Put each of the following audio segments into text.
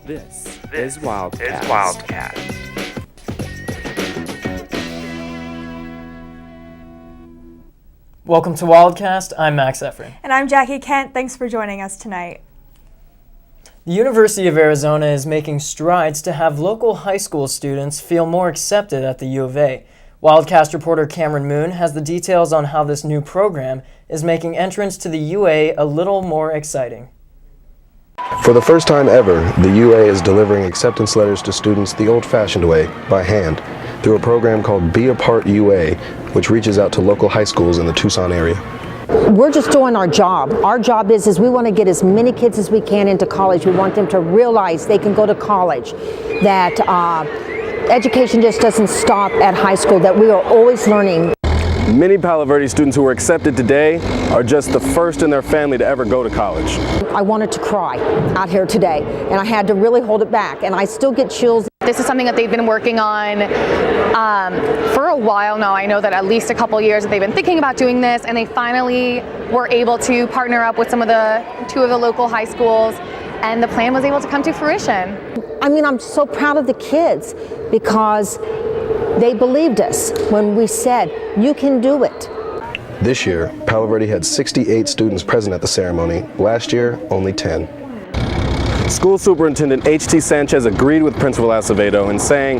This is Wildcast. Welcome to Wildcast. I'm Max Efrein. And I'm Jackie Kent. Thanks for joining us tonight. The University of Arizona is making strides to have local high school students feel more accepted at the U of A. Wildcast reporter Cameron Moon has the details on how this new program is making entrance to the UA a little more exciting. For the first time ever, the UA is delivering acceptance letters to students the old-fashioned way, by hand, through a program called Be a Part UA, which reaches out to local high schools in the Tucson area. We're just doing our job. Our job is we want to get as many kids as we can into college. We want them to realize they can go to college, that education just doesn't stop at high school, that we are always learning. Many Palo Verde students who were accepted today are just the first in their family to ever go to college. I wanted to cry out here today, and I had to really hold it back, and I still get chills. This is something that they've been working on for a while now. I know that at least a couple years that they've been thinking about doing this, and they finally were able to partner up with two of the local high schools, and the plan was able to come to fruition. I mean, I'm so proud of the kids because they believed us when we said, you can do it. This year, Palo Verde had 68 students present at the ceremony. Last year, only 10. School Superintendent H.T. Sanchez agreed with Principal Acevedo in saying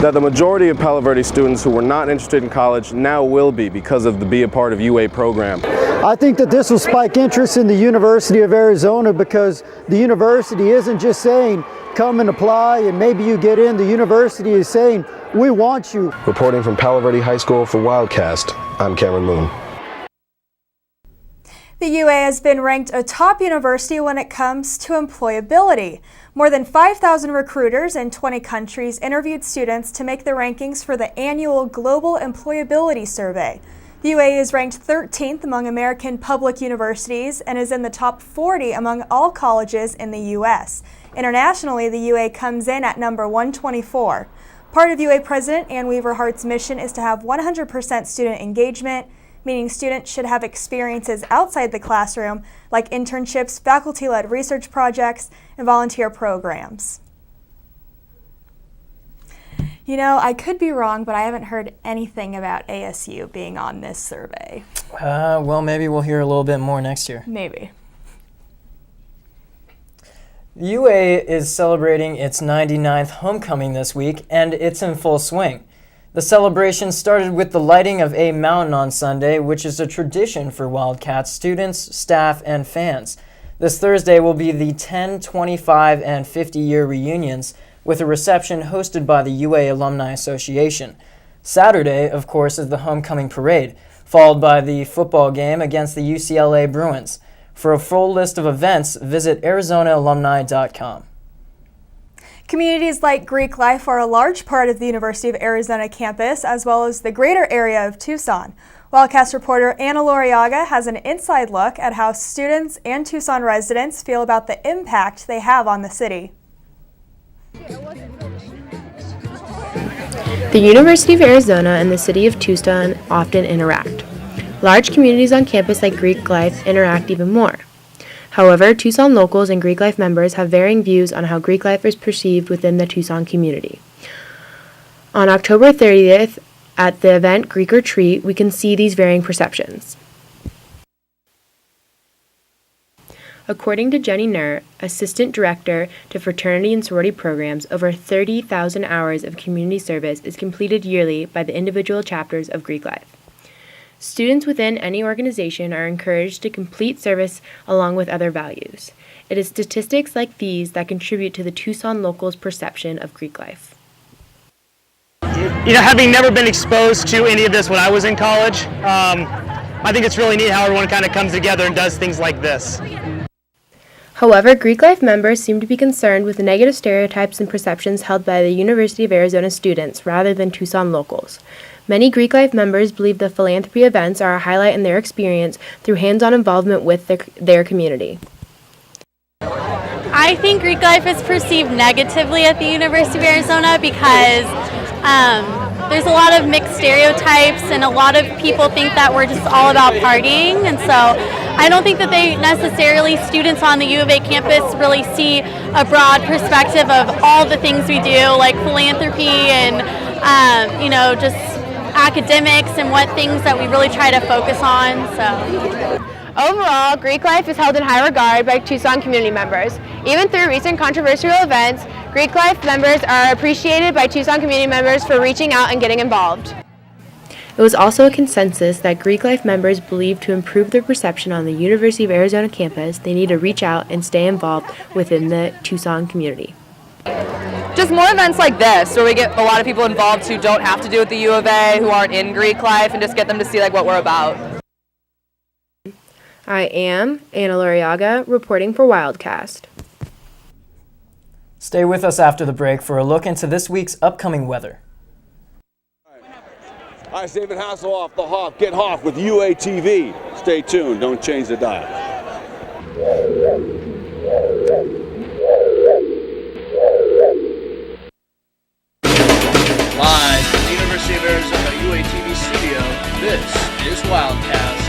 that the majority of Palo Verde students who were not interested in college now will be because of the Be a Part of UA program. I think that this will spike interest in the University of Arizona because the university isn't just saying, come and apply and maybe you get in. The university is saying, we want you. Reporting from Palo Verde High School for Wildcast, I'm Cameron Moon. The UA has been ranked a top university when it comes to employability. More than 5,000 recruiters in 20 countries interviewed students to make the rankings for the annual Global Employability Survey. The UA is ranked 13th among American public universities and is in the top 40 among all colleges in the U.S. Internationally, the UA comes in at number 124. Part of UA President Ann Weaver Hart's mission is to have 100% student engagement, meaning students should have experiences outside the classroom like internships, faculty-led research projects, and volunteer programs. You know, I could be wrong, but I haven't heard anything about ASU being on this survey. Well, maybe we'll hear a little bit more next year. Maybe. The UA is celebrating its 99th homecoming this week, and it's in full swing. The celebration started with the lighting of a mountain on Sunday, which is a tradition for Wildcat students, staff, and fans. This Thursday will be the 10, 25, and 50-year reunions, with a reception hosted by the UA Alumni Association. Saturday, of course, is the homecoming parade, followed by the football game against the UCLA Bruins. For a full list of events, visit ArizonaAlumni.com. Communities like Greek life are a large part of the University of Arizona campus, as well as the greater area of Tucson. Wildcast reporter Anna Loriaga has an inside look at how students and Tucson residents feel about the impact they have on the city. The University of Arizona and the city of Tucson often interact. Large communities on campus like Greek life interact even more. However, Tucson locals and Greek life members have varying views on how Greek life is perceived within the Tucson community. On October 30th, at the event Greek Retreat, we can see these varying perceptions. According to Jenny Nur, Assistant Director to Fraternity and Sorority Programs, over 30,000 hours of community service is completed yearly by the individual chapters of Greek life. Students within any organization are encouraged to complete service along with other values. It is statistics like these that contribute to the Tucson locals' perception of Greek life. You know, having never been exposed to any of this when I was in college, I think it's really neat how everyone kind of comes together and does things like this. However, Greek life members seem to be concerned with the negative stereotypes and perceptions held by the University of Arizona students rather than Tucson locals. Many Greek life members believe the philanthropy events are a highlight in their experience through hands-on involvement with their community. I think Greek life is perceived negatively at the University of Arizona because there's a lot of mixed stereotypes and a lot of people think that we're just all about partying, and so I don't think that students on the U of A campus really see a broad perspective of all the things we do, like philanthropy and, just academics and what things that we really try to focus on. So. Overall, Greek life is held in high regard by Tucson community members. Even through recent controversial events, Greek life members are appreciated by Tucson community members for reaching out and getting involved. It was also a consensus that Greek life members believe to improve their perception on the University of Arizona campus, they need to reach out and stay involved within the Tucson community. Just more events like this, where we get a lot of people involved who don't have to do with the U of A, who aren't in Greek life, and just get them to see what we're about. I am Anna Luriaga, reporting for Wildcast. Stay with us after the break for a look into this week's upcoming weather. All right, David Hasselhoff, the Hawk. Get Hawk with UATV. Stay tuned. Don't change the dial. Live from the University of Arizona UATV studio, this is Wildcast.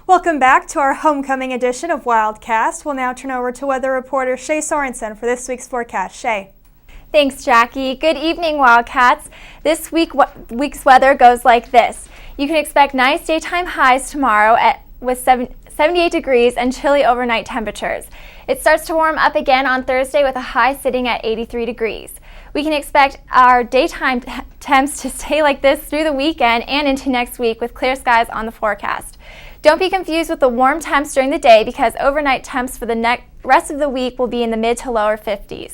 Welcome back to our Homecoming Edition of Wildcast. We'll now turn over to weather reporter Shay Sorensen for this week's forecast. Shay. Thanks, Jackie. Good evening, Wildcats. This week's weather goes like this. You can expect nice daytime highs tomorrow with 78 degrees and chilly overnight temperatures. It starts to warm up again on Thursday with a high sitting at 83 degrees. We can expect our daytime temps to stay like this through the weekend and into next week with clear skies on the forecast. Don't be confused with the warm temps during the day because overnight temps for the rest of the week will be in the mid to lower 50s.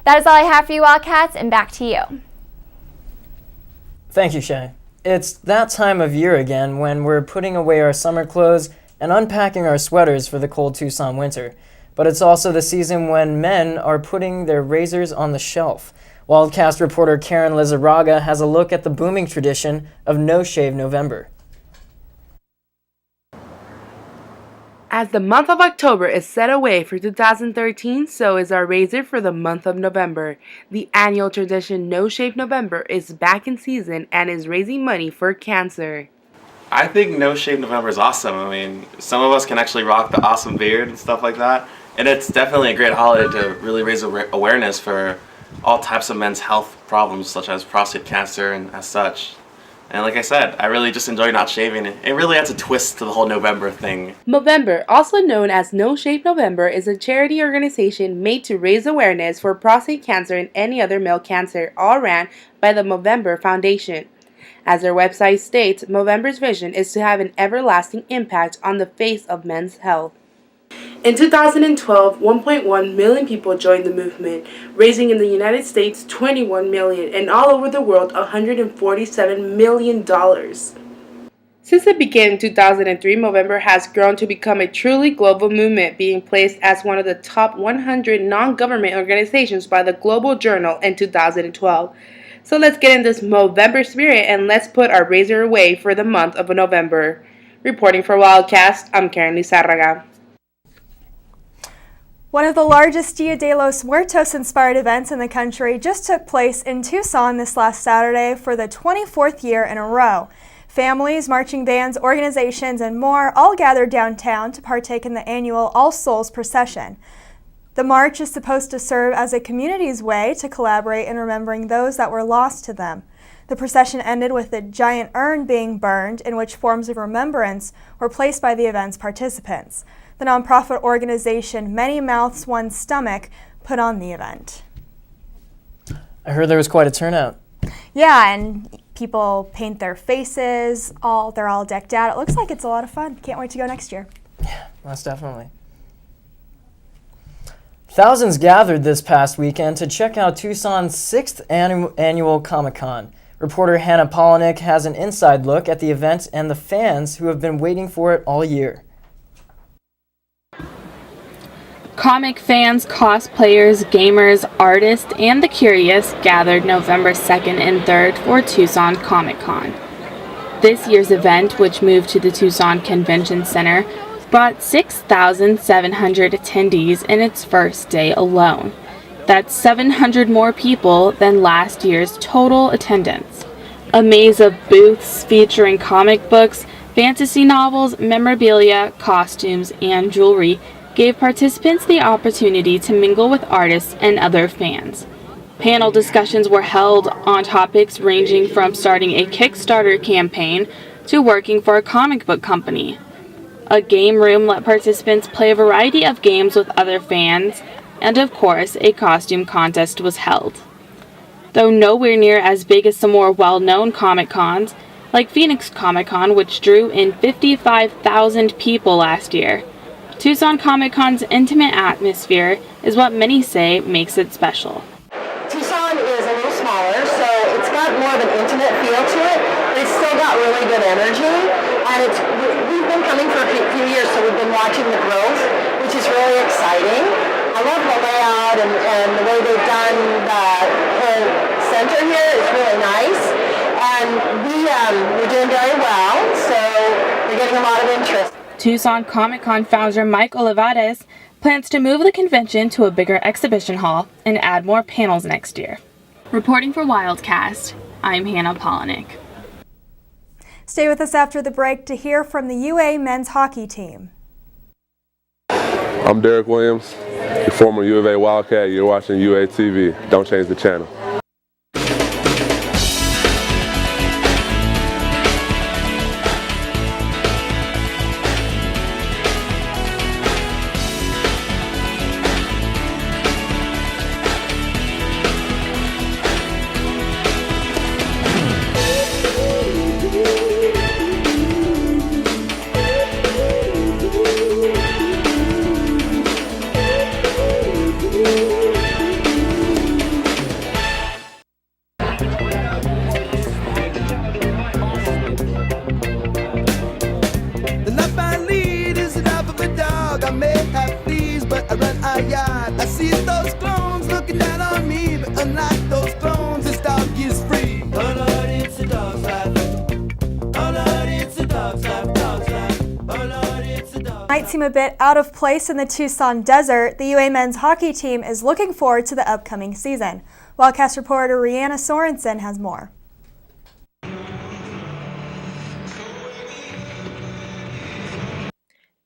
That is all I have for you, Wildcats, and back to you. Thank you, Shay. It's that time of year again when we're putting away our summer clothes and unpacking our sweaters for the cold Tucson winter. But it's also the season when men are putting their razors on the shelf. Wildcast reporter Karen Lizarraga has a look at the booming tradition of No Shave November. As the month of October is set away for 2013, so is our razor for the month of November. The annual tradition No Shave November is back in season and is raising money for cancer. I think No Shave November is awesome. I mean, some of us can actually rock the awesome beard and stuff like that. And it's definitely a great holiday to really raise awareness for all types of men's health problems, such as prostate cancer and as such. And like I said, I really just enjoy not shaving. It really adds a twist to the whole November thing. Movember, also known as No Shave November, is a charity organization made to raise awareness for prostate cancer and any other male cancer, all ran by the Movember Foundation. As their website states, Movember's vision is to have an everlasting impact on the face of men's health. In 2012, 1.1 million people joined the movement, raising in the United States $21 million and all over the world $147 million. Since it began in 2003, Movember has grown to become a truly global movement, being placed as one of the top 100 non-government organizations by the Global Journal in 2012. So let's get in this Movember spirit and let's put our razor away for the month of November. Reporting for Wildcast, I'm Karen Lizarraga. One of the largest Dia de los Muertos-inspired events in the country just took place in Tucson this last Saturday for the 24th year in a row. Families, marching bands, organizations, and more all gathered downtown to partake in the annual All Souls procession. The march is supposed to serve as a community's way to collaborate in remembering those that were lost to them. The procession ended with a giant urn being burned in which forms of remembrance were placed by the event's participants. The nonprofit organization Many Mouths One Stomach put on the event. I heard there was quite a turnout. Yeah, and people paint their faces. They're all decked out. It looks like it's a lot of fun. Can't wait to go next year. Yeah, most definitely. Thousands gathered this past weekend to check out Tucson's 6th annual Comic-Con. Reporter Hannah Polinick has an inside look at the event and the fans who have been waiting for it all year. Comic fans, cosplayers, gamers, artists, and the curious gathered November 2nd and 3rd for Tucson Comic-Con. This year's event, which moved to the Tucson Convention Center, brought 6,700 attendees in its first day alone. That's 700 more people than last year's total attendance. A maze of booths featuring comic books, fantasy novels, memorabilia, costumes, and jewelry gave participants the opportunity to mingle with artists and other fans. Panel discussions were held on topics ranging from starting a Kickstarter campaign to working for a comic book company. A game room let participants play a variety of games with other fans, and of course, a costume contest was held. Though nowhere near as big as some more well-known Comic Cons, like Phoenix Comic Con, which drew in 55,000 people last year, Tucson Comic Con's intimate atmosphere is what many say makes it special. Tucson is a little smaller, so it's got more of an intimate feel to it, but it's still got really good energy. And we've been coming for a few years, so we've been watching the growth, which is really exciting. I love the layout and the way they've done the whole center here is really nice. And we're doing very well, so we're getting a lot of interest. Tucson Comic Con founder Mike Olivares plans to move the convention to a bigger exhibition hall and add more panels next year. Reporting for Wildcast, I'm Hannah Polinick. Stay with us after the break to hear from the UA men's hockey team. I'm Derek Williams, the former U of A Wildcat. You're watching UA TV. Don't change the channel. Might seem a bit out of place in the Tucson desert, the UA men's hockey team is looking forward to the upcoming season. Wildcast reporter Rhianna Sorensen has more.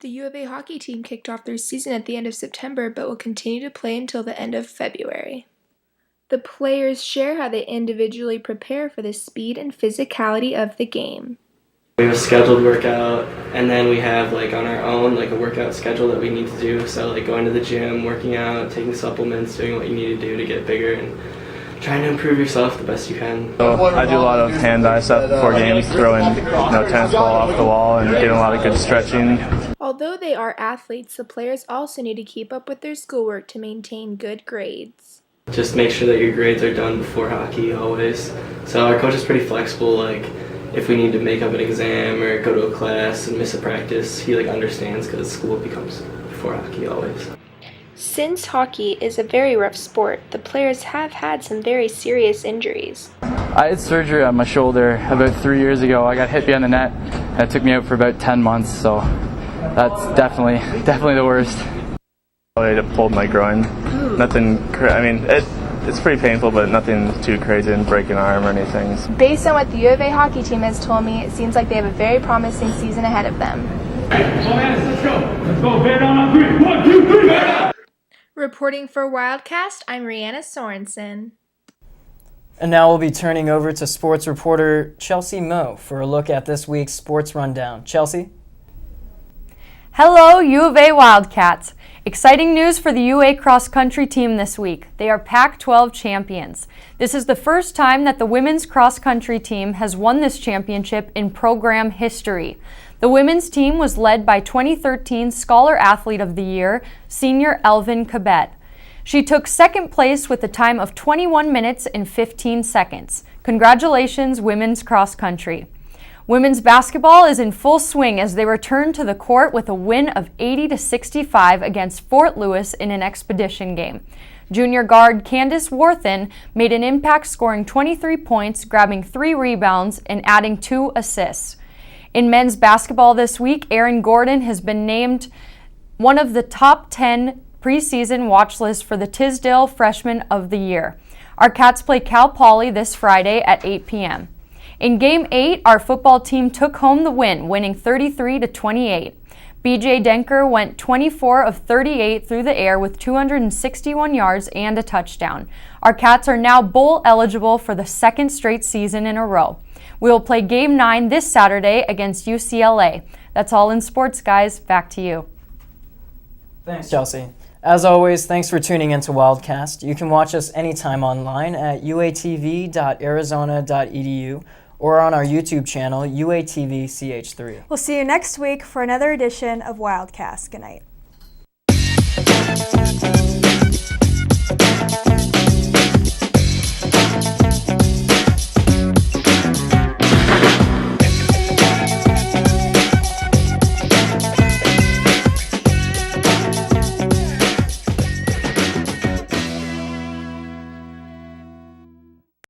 The U of A hockey team kicked off their season at the end of September but will continue to play until the end of February. The players share how they individually prepare for the speed and physicality of the game. We have a scheduled workout, and then we have on our own a workout schedule that we need to do. So going to the gym, working out, taking supplements, doing what you need to do to get bigger, and trying to improve yourself the best you can. So I do a lot of hand bicep before games, throwing tennis ball off the wall and getting a lot of good stretching. Although they are athletes, the players also need to keep up with their schoolwork to maintain good grades. Just make sure that your grades are done before hockey always. So our coach is pretty flexible. If we need to make up an exam or go to a class and miss a practice, he understands because school becomes before hockey always. Since hockey is a very rough sport, the players have had some very serious injuries. I had surgery on my shoulder about 3 years ago. I got hit behind the net, and it took me out for about 10 months, so that's definitely the worst. I pulled my groin. Nothing, it's pretty painful, but nothing too crazy, and break an arm or anything. Based on what the U of A hockey team has told me, it seems like they have a very promising season ahead of them. Let's go. Bear down on 3. 1, 2, 3, bear down. Reporting for Wildcast, I'm Rhianna Sorensen. And now we'll be turning over to sports reporter Chelsea Moe for a look at this week's sports rundown. Chelsea? Hello, U of A Wildcats. Exciting news for the UA cross country team this week. They are Pac-12 champions. This is the first time that the women's cross country team has won this championship in program history. The women's team was led by 2013 Scholar Athlete of the Year, senior Elvin Cabet. She took second place with a time of 21 minutes and 15 seconds. Congratulations, women's cross country. Women's basketball is in full swing as they return to the court with a win of 80-65 against Fort Lewis in an expedition game. Junior guard Candace Worthen made an impact, scoring 23 points, grabbing 3 rebounds, and adding 2 assists. In men's basketball this week, Aaron Gordon has been named one of the top 10 preseason watch lists for the Tisdale Freshman of the Year. Our Cats play Cal Poly this Friday at 8 p.m. In Game 8, our football team took home the win, winning 33-28. BJ Denker went 24 of 38 through the air with 261 yards and a touchdown. Our Cats are now bowl eligible for the second straight season in a row. We will play Game 9 this Saturday against UCLA. That's all in sports, guys. Back to you. Thanks, Chelsea. As always, thanks for tuning into Wildcast. You can watch us anytime online at uatv.arizona.edu or on our YouTube channel, UATV-CH3. We'll see you next week for another edition of Wildcast. Good night.